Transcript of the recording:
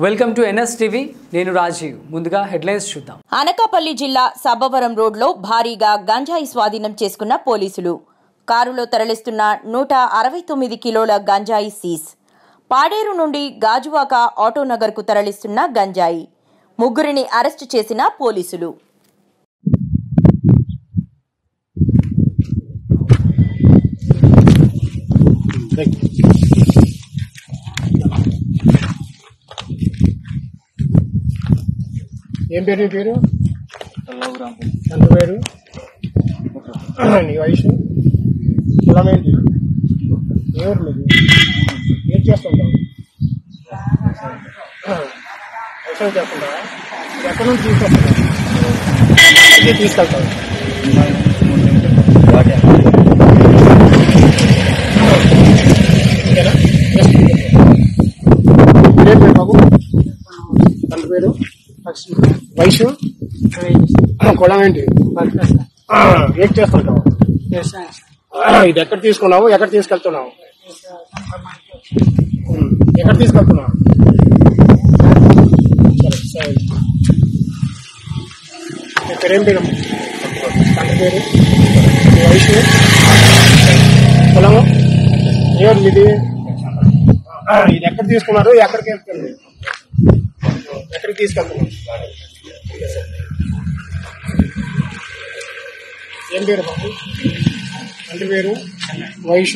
Welcome to NSTV. నేను రాజీవ్. ముందుగా headlines చూద్దాం. అనకాపల్లి జిల్లా సబ్బవరం రోడ్లో భారీగా గంజాయి స్వాధీనం చేసుకున్న పోలీసులు. కారులో తరలిస్తున్న 169 కిలోల గంజాయి సీజ్. పాడేరు నుండి గాజువాక ఆటోనగర్కు తరలిస్తున్న గంజాయి. ముగ్గురిని అరెస్టు చేసిన పోలీసులు. ఏం పేరు నీ పేరు? ఎంత పేరు? నీ వయసు? కులం ఏంటి? ఎవరు మీరు? ఏం చేస్తుంటావు? వ్యవసాయం చేస్తుంటావా? ఎక్కడి నుంచి తీసుకొస్తున్నావు? తీసుకెళ్తావు? ఏం పేరు బాబు? ఎంత పేరు? వయసు? కులం ఏంటి? ఏం చేస్తుంటావు? ఇది ఎక్కడ తీసుకున్నావు? ఎక్కడ తీసుకెళ్తున్నావు? ఎక్కడ తీసుకెళ్తున్నావు? సరే మీ పేరేం పేరు? తండ్రి పేరు? మీ వయసు? కులము? ఏది మీది? ఇది ఎక్కడ తీసుకున్నారు? ఎక్కడికి వెళ్తుంది? ఎక్కడికి తీసుకెళ్తున్నాం? ఏం పేరు బాబు? తండ్రి పేరు? వయసు?